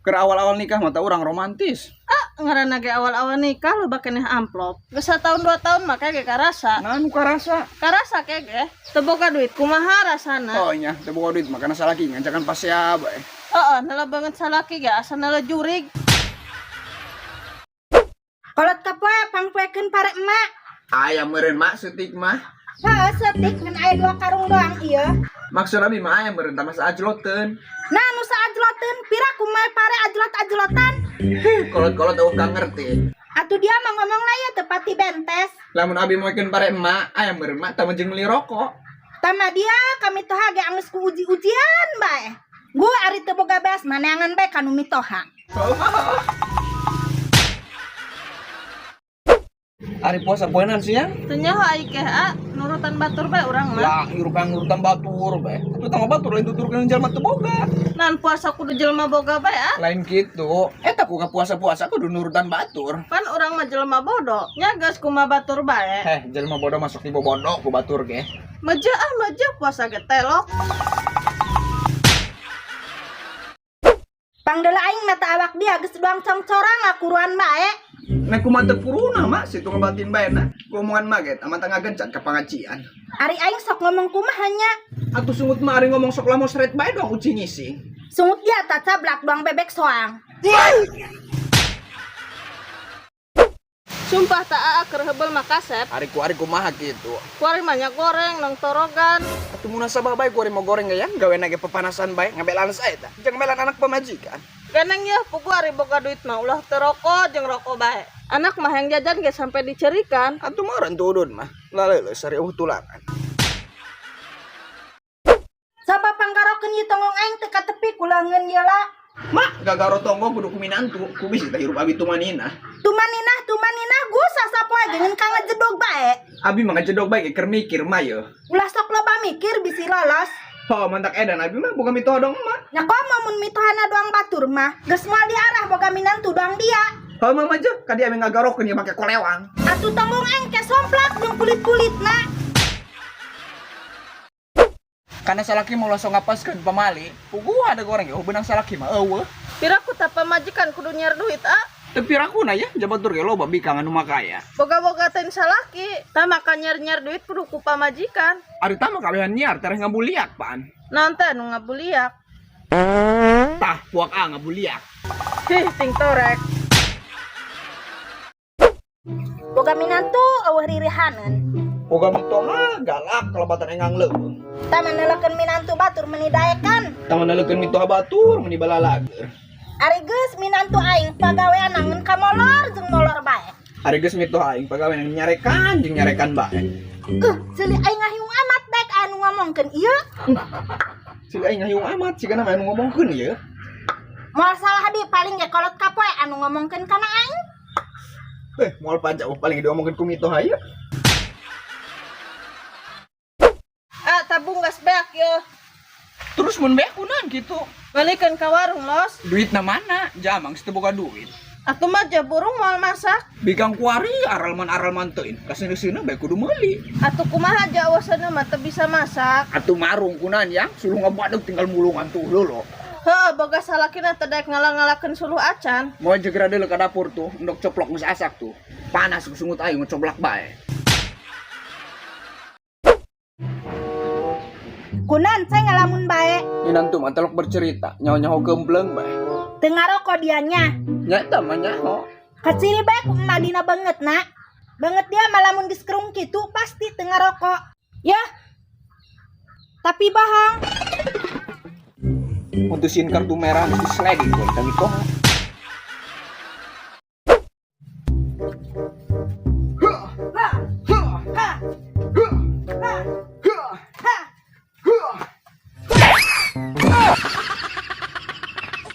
Ke awal-awal nikah mata orang romantis. Ngaranna ge awal-awal nikah lo bakeneh amplop. Geus tahun 2 tahun make ge karasa. Nganu karasa. Karasa kege teu boga duit kumaha rasana. Oh nya, teu boga duit makana salaki ngancakan pasea bae. Heeh, nala banget salaki ge asa nala jurig. Kolot kapoe pangpoekeun pare emak. Aya meureun mak seutik mah. Heeh, setik kan aya 2 karung doang ieu. Maksud abi mah aya meureun tah masa ajloteun. Nah, nu saajloteun pira kumaha pare ajlot-ajlotan. Kolot-kolot eueuh ka ngerti. Atuh dia mah ngomongna ya teu pati bentes. Lamun abi moekeun pare emak, aya meureun mak tah jeung meuli rokok. Tama dia kami toha ge anggeus ku uji-ujian bae. Gue ari teu boga beas maneangan bae kanu mitoha. Ari puasa poenan siang. Teu nyaho ai ge nurutan batur bae urang mah. Lah, ngurutan batur bae. Atuh tangga batur lain tuturkeun jalma teu boga. Nan puasa kudu jelema boga bae Lain kitu. Eta ku ka puasa-puasa kudu nurutan batur. Kan urang mah jelema bodoh. Nya geus kumaha batur bae. Jelma bodoh masuk di bobodo ku batur ge. Meja puasa ge telok. Pangdeula aing mata awak dia geus doang congcorang ngakuruan bae. Nah kumaha teu puruna mak situ ngabatin bae ku omongan mah ge amanta ngagencan ka pangajian. Ari aing sok ngomong kumaha nya. Atuh sungut mah ari ngomong sok lamos red bae doang uci ngising. Sungut dia tak cablak doang bebek soang. Sumpah tak keur heubel mah kasep. Ari kumaha kitu. Kuari mah nya goreng nang torogan. Atuh munasabah bae ku ari mau goreng ya gaweana ge pepanasan bae ngabelan sae tah. Jeung ngabelan anak pamajikan. Ganang ya pugu ari boga duit mah ulah teu rokok jeung rokok bae. Anak mah yang jajan ge sampai dicerikan. Atuh mah urang tudun mah. Laleuleus sari tulangan. Sapa panggarokeun ieu tonggong aing teu ka tepi kulangeun ieu la. Mak gagaro tonggo kudu kuminantu. Ku bisi tah hirup abi tumanina. Tumanina gusa sapoe jeung ka ngajedog bae. Abi mah ngajedog bae ge keur mikir mah ye. Ulah sok loba mikir bisi lolos. Oh, mantak edan abi mah boga mitoha dong mah. Nya komo mun mitohana doang batur mah geus moal diarah boga minantu doang dia. Heuh mah mah ka dia ame ngagarokeun ieu make kolewang. Atuh tonggong aing ke somplak jeung kulit-kulitna. Karena salaki mau langsung ngapaskeun pamali. Pugu ada goreng ya benang salaki mah eueuh. Pira ku teh pamajikan kudu nyer duit Teu pirakuna ya jabatur ge loba bikang anu makaya. Boga-boga teh salaki, tah maka nyer duit kudu ku pamajikan. Ari tah mah kabehan nyiar tereh ngabuliak paan. Naon teh nu ngabuliak. Tah puak ngabuliak. Hih ting torek. Boga minantu eueuh ririhaneun. Boga mitoha galak kalebatan engang leuweung. Tah maneulekeun minantu batur meuni daekan. Tah maneulekeun mitoha batur meuni balalager. Ari geus minantu aing pagawean ngeun ka molor jeung molor bae. Ari geus mitoha aing pagawe nang nyarekan jeung nyarekan bae. Ceuli aing ngahiung amat baik anu ngomongkeun ieu. Ceuli aing ngahiung amat sigana mah anu ngomongkeun ieu. Moal salah di paling ge kolot kapoe anu ngomongkeun kana aing. Moal pajak paling diomongkeun ku mitoha ieu. Tabung gas beak ye. Terus mun beak kunaon kitu? Balikeun ka warung los. Duitna mana? Jamang teu boga duit. Atuh mah burung moal masak. Bikang kuari aralman teuin. Kaseuneuseuneuna bae kudu meuli. Atuh kumaha jawasanna mah teu bisa masak. Atuh marung kunaon yang suluh ngabadeg tinggal mulungan tuh lolo. Heuh boga salakina teu daek ngalah-ngalakeun suluh acan. Moal jegra deuleu ka dapur tuh, endok coplok geus asak tuh. Panas sungut aing ngocoblak bae. Kunaon cai ngalamun bae. Inantu mah telok bercerita, nyaho-nyaho gembleng bae. Teu ngaroko dianya. Nya eta mah nyaho. Kaciri bae ku emak dina banget nak. Banget dia malamun geus kerung kitu pasti teu ngaroko. Ya. Tapi bohong. Mutusin kartu merah mesti sliding boy, tapi kok